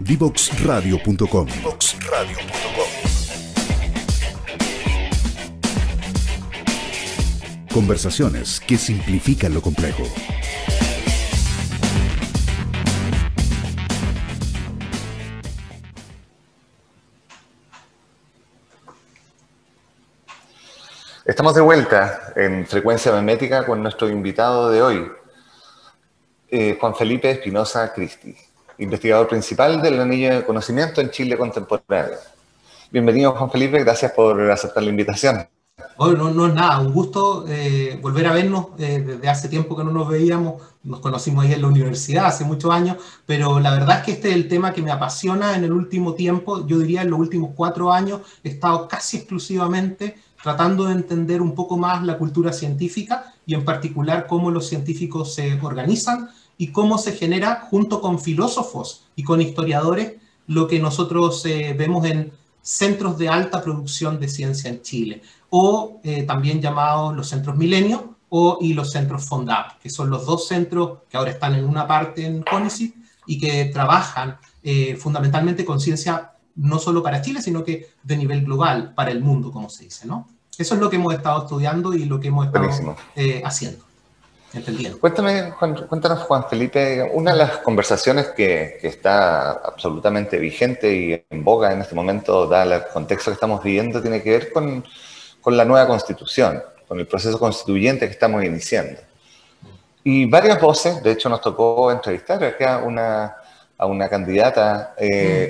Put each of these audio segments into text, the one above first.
Divoxradio.com. Conversaciones que simplifican lo complejo. Estamos de vuelta en Frecuencia Memética con nuestro invitado de hoy, Juan Felipe Espinosa Cristi, investigador principal del Anillo de Conocimiento en Chile Contemporáneo. Bienvenido, Juan Felipe, gracias por aceptar la invitación. Bueno, no es nada, un gusto volver a vernos. Desde hace tiempo que no nos veíamos, nos conocimos ahí en la universidad hace muchos años, pero la verdad es que este es el tema que me apasiona en el último tiempo. Yo diría en los últimos 4 años he estado casi exclusivamente tratando de entender un poco más la cultura científica y en particular cómo los científicos se organizan y cómo se genera, junto con filósofos y con historiadores, lo que nosotros vemos en centros de alta producción de ciencia en Chile, o también llamados los centros Milenio y los centros Fondap, que son los 2 centros que ahora están en una parte en CONICYT y que trabajan fundamentalmente con ciencia no solo para Chile, sino que de nivel global, para el mundo, como se dice, ¿no? Eso es lo que hemos estado estudiando y lo que hemos estado haciendo, entendiendo. Cuéntanos, Juan Felipe, una de las conversaciones que está absolutamente vigente y en boga en este momento, dado el contexto que estamos viviendo, tiene que ver con la nueva Constitución, con el proceso constituyente que estamos iniciando. Y varias voces, de hecho nos tocó entrevistar acá a una candidata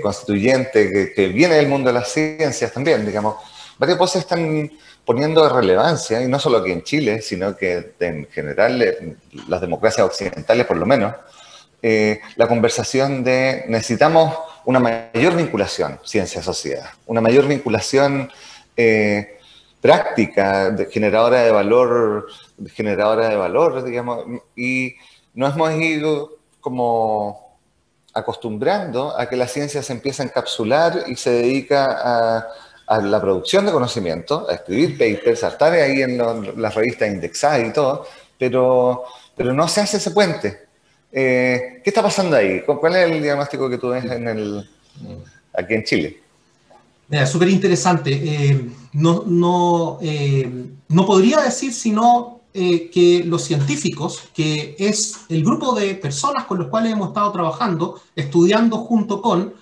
constituyente que viene del mundo de las ciencias también, digamos. Varias voces están poniendo relevancia, y no solo aquí en Chile, sino que en general, las democracias occidentales por lo menos, la conversación de necesitamos una mayor vinculación ciencia-sociedad, una mayor vinculación práctica, generadora de valor, digamos, y nos hemos ido como acostumbrando a que la ciencia se empieza a encapsular y se dedica a la producción de conocimiento, a escribir papers, a estar ahí en las revistas indexadas y todo, pero no se hace ese puente. ¿Qué está pasando ahí? ¿Cuál es el diagnóstico que tú ves aquí en Chile? Es súper interesante. No podría decir sino que los científicos, que es el grupo de personas con los cuales hemos estado trabajando, estudiando junto con,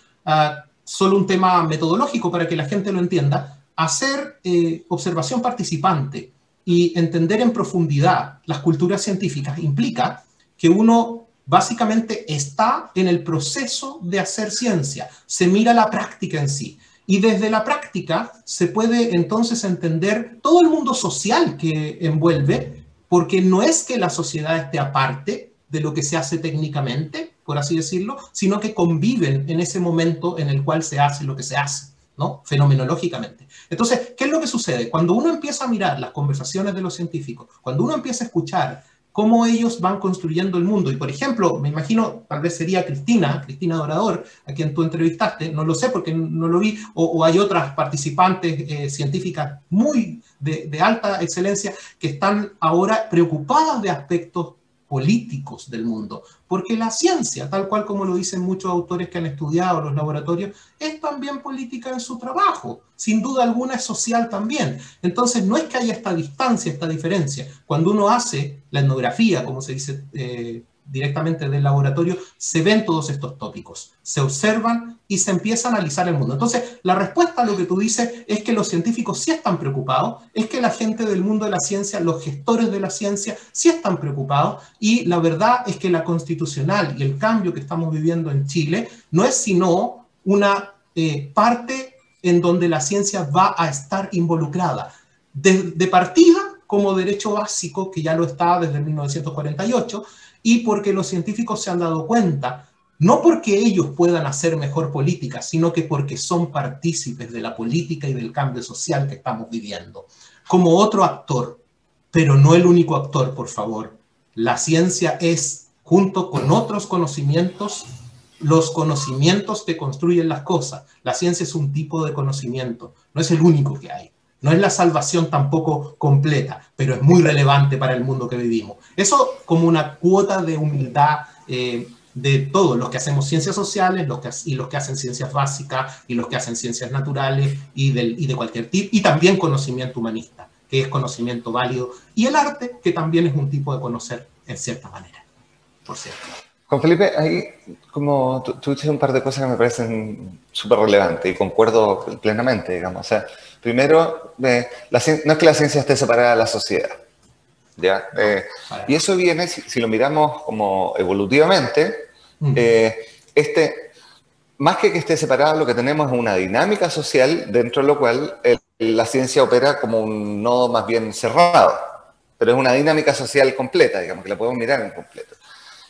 solo un tema metodológico para que la gente lo entienda, hacer observación participante y entender en profundidad las culturas científicas implica que uno básicamente está en el proceso de hacer ciencia, se mira la práctica en sí. Y desde la práctica se puede entonces entender todo el mundo social que envuelve, porque no es que la sociedad esté aparte de lo que se hace técnicamente, por así decirlo, sino que conviven en ese momento en el cual se hace lo que se hace, ¿no? Fenomenológicamente. Entonces, ¿qué es lo que sucede? Cuando uno empieza a mirar las conversaciones de los científicos, cuando uno empieza a escuchar cómo ellos van construyendo el mundo. Y, por ejemplo, me imagino, tal vez sería Cristina Dorador, a quien tú entrevistaste, no lo sé porque no lo vi, o hay otras participantes científicas muy de alta excelencia que están ahora preocupadas de aspectos políticos del mundo, porque la ciencia, tal cual como lo dicen muchos autores que han estudiado los laboratorios, es también política en su trabajo, sin duda alguna es social también. Entonces no es que haya esta distancia, esta diferencia. Cuando uno hace la etnografía, como se dice directamente del laboratorio, se ven todos estos tópicos, se observan y se empieza a analizar el mundo. Entonces, la respuesta a lo que tú dices es que los científicos sí están preocupados, es que la gente del mundo de la ciencia, los gestores de la ciencia, sí están preocupados, y la verdad es que la constitucional y el cambio que estamos viviendo en Chile no es sino una parte en donde la ciencia va a estar involucrada. De partida, como derecho básico, que ya lo está desde 1948, y porque los científicos se han dado cuenta, no porque ellos puedan hacer mejor política, sino que porque son partícipes de la política y del cambio social que estamos viviendo. Como otro actor, pero no el único actor, por favor. La ciencia es, junto con otros conocimientos, los conocimientos que construyen las cosas. La ciencia es un tipo de conocimiento, no es el único que hay. No es la salvación tampoco completa, pero es muy relevante para el mundo que vivimos. Eso como una cuota de humildad de todos los que hacemos ciencias sociales, y los que hacen ciencias básicas, y los que hacen ciencias naturales, y de cualquier tipo, y también conocimiento humanista, que es conocimiento válido, y el arte, que también es un tipo de conocer en cierta manera, por cierto. Juan Felipe, ahí como tú dices un par de cosas que me parecen súper relevantes y concuerdo plenamente, digamos. O sea, primero, no es que la ciencia esté separada de la sociedad, ¿ya? Y eso viene, si lo miramos como evolutivamente, más que esté separado, lo que tenemos es una dinámica social dentro de lo cual la ciencia opera como un nodo más bien cerrado, pero es una dinámica social completa, digamos, que la podemos mirar en completo.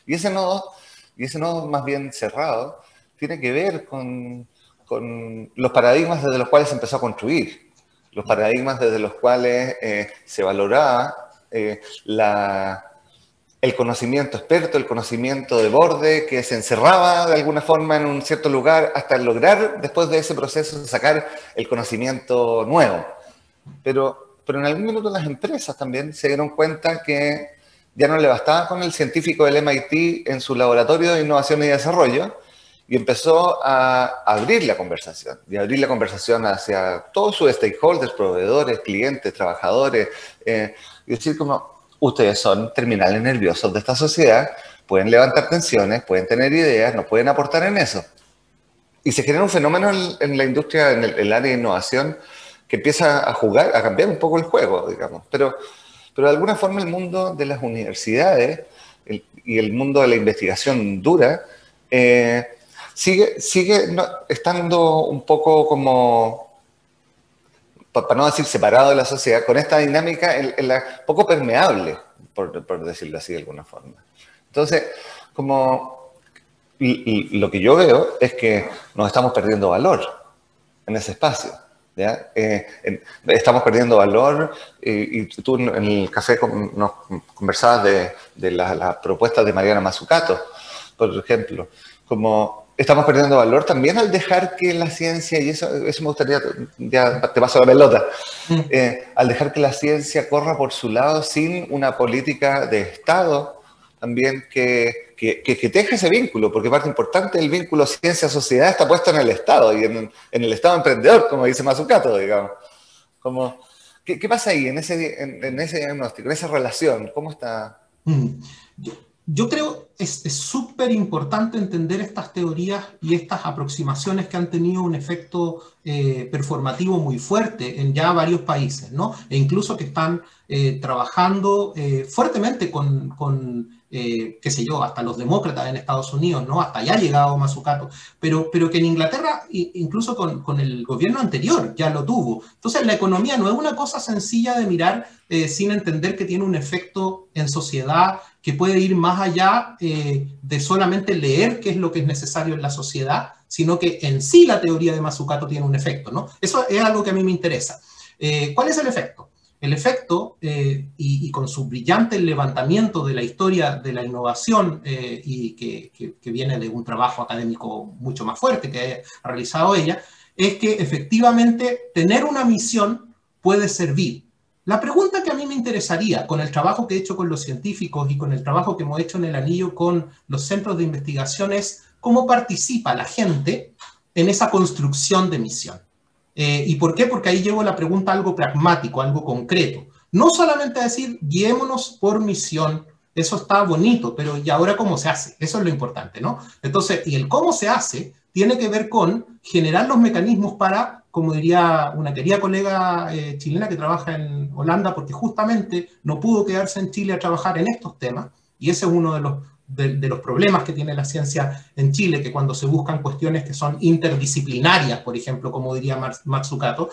Y ese nodo más bien cerrado tiene que ver con los paradigmas desde los cuales se empezó a construir, los paradigmas desde los cuales se valoraba el conocimiento experto, el conocimiento de borde, que se encerraba de alguna forma en un cierto lugar hasta lograr, después de ese proceso, sacar el conocimiento nuevo. Pero en algún minuto las empresas también se dieron cuenta que ya no le bastaba con el científico del MIT en su laboratorio de innovación y desarrollo, y empezó a abrir la conversación, y abrir la conversación hacia todos sus stakeholders, proveedores, clientes, trabajadores, y decir como, ustedes son terminales nerviosos de esta sociedad, pueden levantar tensiones, pueden tener ideas, nos pueden aportar en eso. Y se genera un fenómeno en la industria, en el área de innovación, que empieza a jugar, a cambiar un poco el juego, digamos. Pero de alguna forma el mundo de las universidades y el mundo de la investigación dura sigue estando un poco como, para no decir separado de la sociedad, con esta dinámica poco permeable, por decirlo así de alguna forma. Entonces, como lo que yo veo es que nos estamos perdiendo valor en ese espacio. ¿Ya? Estamos perdiendo valor y tú en el café nos conversabas de las propuestas de Mariana Mazzucato, por ejemplo, como estamos perdiendo valor también al dejar que la ciencia, y eso me gustaría, ya te paso la pelota, al dejar que la ciencia corra por su lado sin una política de Estado también que teja ese vínculo, porque parte importante del vínculo ciencia-sociedad está puesto en el Estado y en el Estado emprendedor, como dice Mazzucato, digamos. Como, ¿qué pasa ahí en ese diagnóstico, en esa relación? ¿Cómo está? Yo creo que es súper importante entender estas teorías y estas aproximaciones que han tenido un efecto performativo muy fuerte en ya varios países, ¿no? E incluso que están trabajando fuertemente con qué sé yo, hasta los demócratas en Estados Unidos, ¿no? Hasta allá ha llegado Mazzucato, pero que en Inglaterra, incluso con el gobierno anterior, ya lo tuvo. Entonces, la economía no es una cosa sencilla de mirar sin entender que tiene un efecto en sociedad que puede ir más allá de solamente leer qué es lo que es necesario en la sociedad, sino que en sí la teoría de Mazzucato tiene un efecto, ¿no? Eso es algo que a mí me interesa. ¿Cuál es el efecto? El efecto, y con su brillante levantamiento de la historia de la innovación y que viene de un trabajo académico mucho más fuerte que ha realizado ella, es que efectivamente tener una misión puede servir. La pregunta que a mí me interesaría, con el trabajo que he hecho con los científicos y con el trabajo que hemos hecho en el anillo con los centros de investigación, es cómo participa la gente en esa construcción de misión. ¿Y por qué? Porque ahí llevo la pregunta a algo pragmático, algo concreto. No solamente decir, guiémonos por misión, eso está bonito, pero ¿y ahora cómo se hace? Eso es lo importante, ¿no? Entonces, y el cómo se hace tiene que ver con generar los mecanismos para, como diría una querida colega chilena que trabaja en Holanda, porque justamente no pudo quedarse en Chile a trabajar en estos temas, y ese es uno de los problemas que tiene la ciencia en Chile, que cuando se buscan cuestiones que son interdisciplinarias, por ejemplo, como diría Mazzucato,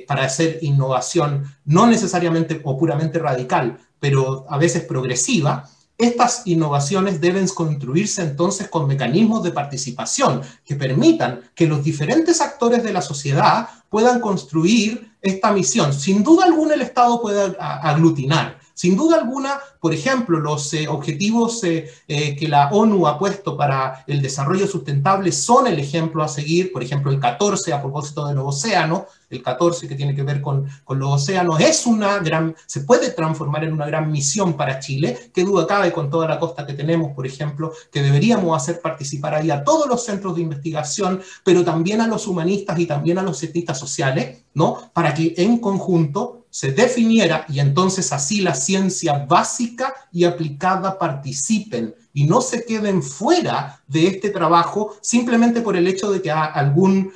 para hacer innovación no necesariamente o puramente radical, pero a veces progresiva, estas innovaciones deben construirse entonces con mecanismos de participación que permitan que los diferentes actores de la sociedad puedan construir esta misión. Sin duda alguna el Estado puede aglutinar, Sin duda alguna, por ejemplo, los objetivos que la ONU ha puesto para el desarrollo sustentable son el ejemplo a seguir. Por ejemplo, el 14 a propósito de los océanos, el 14 que tiene que ver con los océanos, se puede transformar en una gran misión para Chile. Qué duda cabe con toda la costa que tenemos, por ejemplo, que deberíamos hacer participar ahí a todos los centros de investigación, pero también a los humanistas y también a los cientistas sociales, ¿no? Para que en conjunto se definiera y entonces así la ciencia básica y aplicada participen y no se queden fuera de este trabajo simplemente por el hecho de que a algún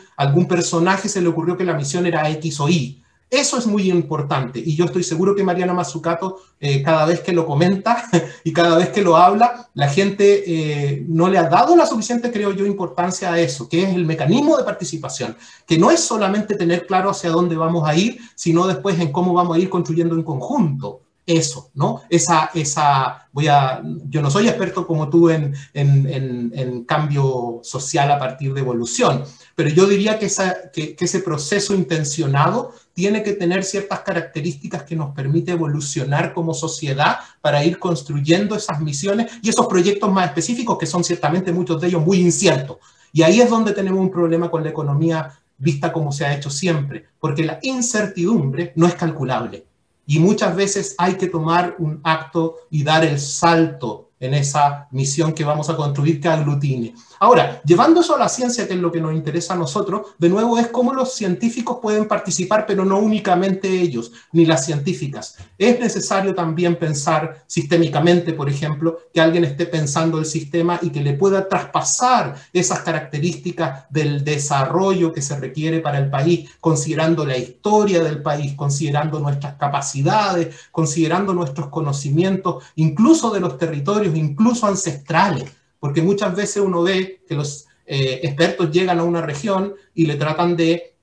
personaje se le ocurrió que la misión era X o Y. Eso es muy importante y yo estoy seguro que Mariana Mazzucato, cada vez que lo comenta y cada vez que lo habla, la gente no le ha dado la suficiente, creo yo, importancia a eso, que es el mecanismo de participación, que no es solamente tener claro hacia dónde vamos a ir, sino después en cómo vamos a ir construyendo en conjunto. Eso, ¿no? Yo no soy experto como tú en cambio social a partir de evolución, pero yo diría que ese proceso intencionado tiene que tener ciertas características que nos permite evolucionar como sociedad para ir construyendo esas misiones y esos proyectos más específicos que son ciertamente muchos de ellos muy inciertos. Y ahí es donde tenemos un problema con la economía vista como se ha hecho siempre, porque la incertidumbre no es calculable. Y muchas veces hay que tomar un acto y dar el salto en esa misión que vamos a construir que aglutine. Ahora, llevando eso a la ciencia, que es lo que nos interesa a nosotros, de nuevo es cómo los científicos pueden participar, pero no únicamente ellos, ni las científicas. Es necesario también pensar sistémicamente, por ejemplo, que alguien esté pensando el sistema y que le pueda traspasar esas características del desarrollo que se requiere para el país, considerando la historia del país, considerando nuestras capacidades, considerando nuestros conocimientos, incluso de los territorios, incluso ancestrales. Porque muchas veces uno ve que los expertos llegan a una región y le tratan de,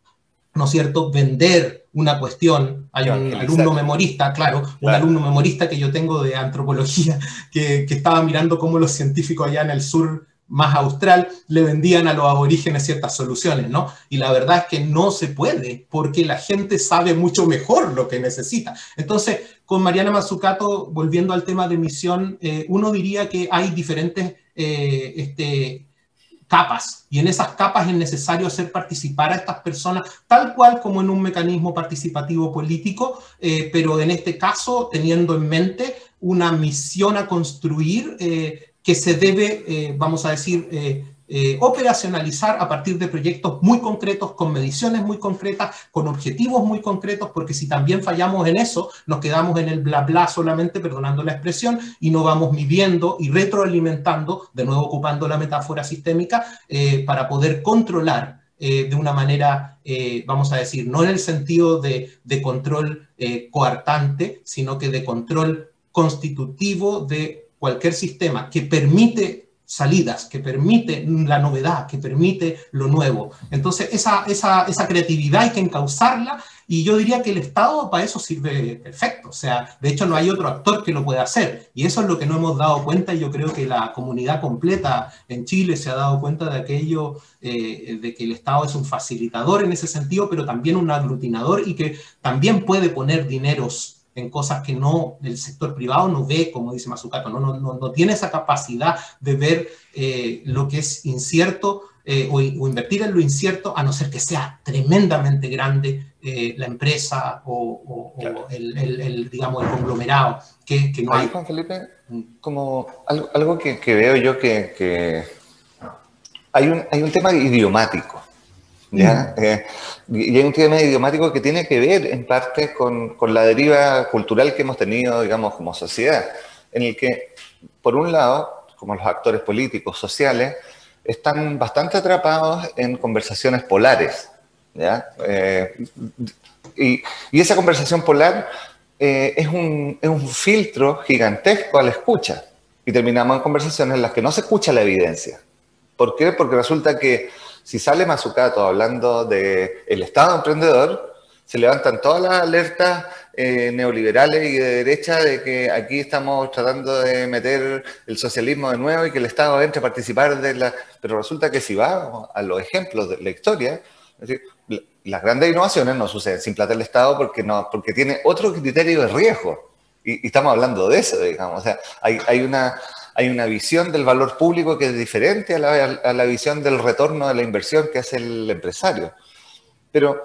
¿no es cierto?, vender una cuestión. Hay un alumno memorista, un alumno memorista que yo tengo de antropología, que estaba mirando cómo los científicos allá en el sur más austral le vendían a los aborígenes ciertas soluciones, ¿no? Y la verdad es que no se puede, porque la gente sabe mucho mejor lo que necesita. Entonces, con Mariana Mazzucato, volviendo al tema de misión, uno diría que hay diferentes capas, y en esas capas es necesario hacer participar a estas personas, tal cual como en un mecanismo participativo político, pero en este caso teniendo en mente una misión a construir que se debe, vamos a decir, operacionalizar a partir de proyectos muy concretos, con mediciones muy concretas, con objetivos muy concretos, porque si también fallamos en eso, nos quedamos en el bla bla solamente, perdonando la expresión, y no vamos midiendo y retroalimentando, de nuevo ocupando la metáfora sistémica, para poder controlar de una manera, vamos a decir, no en el sentido de control coartante, sino que de control constitutivo de cualquier sistema que permite salidas, que permite la novedad, que permite lo nuevo. Entonces, esa creatividad hay que encauzarla, y yo diría que el Estado para eso sirve perfecto. O sea, de hecho no hay otro actor que lo pueda hacer, y eso es lo que no hemos dado cuenta, y yo creo que la comunidad completa en Chile se ha dado cuenta de aquello, de que el Estado es un facilitador en ese sentido, pero también un aglutinador, y que también puede poner dineros en cosas que no, el sector privado no ve, como dice Mazzucato, no tiene esa capacidad de ver lo que es incierto o invertir en lo incierto, a no ser que sea tremendamente grande la empresa o digamos, el conglomerado. Que no hay. Juan Felipe, como algo que veo yo que hay un tema idiomático. ¿Ya? Y hay un tema idiomático que tiene que ver en parte con la deriva cultural que hemos tenido, digamos, como sociedad, en el que, por un lado, como los actores políticos, sociales, están bastante atrapados en conversaciones polares, ¿ya? Y esa conversación polar es un filtro gigantesco a la escucha, y terminamos en conversaciones en las que no se escucha la evidencia. ¿Por qué? Porque resulta que si sale Mazzucato hablando del Estado emprendedor, se levantan todas las alertas neoliberales y de derecha de que aquí estamos tratando de meter el socialismo de nuevo y que el Estado entre a participar de la... Pero resulta que si va a los ejemplos de la historia, es decir, las grandes innovaciones no suceden sin plata del Estado porque tiene otro criterio de riesgo. Y estamos hablando de eso, digamos. O sea, hay una visión del valor público que es diferente a la visión del retorno de la inversión que hace el empresario. Pero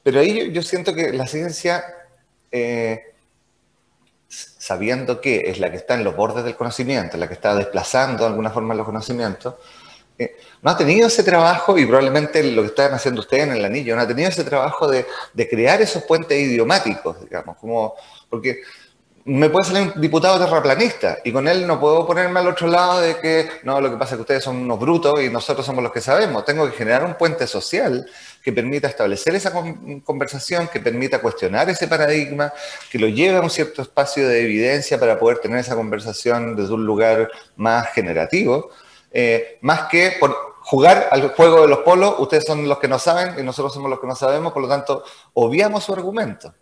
ahí yo siento que la ciencia, sabiendo que es la que está en los bordes del conocimiento, la que está desplazando de alguna forma los conocimientos, no ha tenido ese trabajo, y probablemente lo que están haciendo ustedes en el anillo, no ha tenido ese trabajo de crear esos puentes idiomáticos, digamos, porque me puede salir un diputado terraplanista y con él no puedo ponerme al otro lado de que no, lo que pasa es que ustedes son unos brutos y nosotros somos los que sabemos. Tengo que generar un puente social que permita establecer esa conversación, que permita cuestionar ese paradigma, que lo lleve a un cierto espacio de evidencia para poder tener esa conversación desde un lugar más generativo, más que por jugar al juego de los polos. Ustedes son los que no saben y nosotros somos los que no sabemos, por lo tanto obviamos su argumento.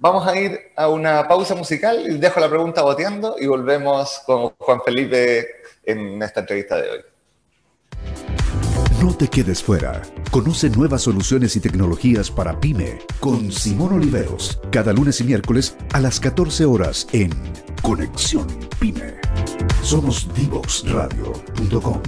Vamos a ir a una pausa musical y dejo la pregunta boteando y volvemos con Juan Felipe en esta entrevista de hoy. No te quedes fuera. Conoce nuevas soluciones y tecnologías para PYME con Simón Oliveros, cada lunes y miércoles a las 14 horas en Conexión PYME. Somos Divoxradio.com.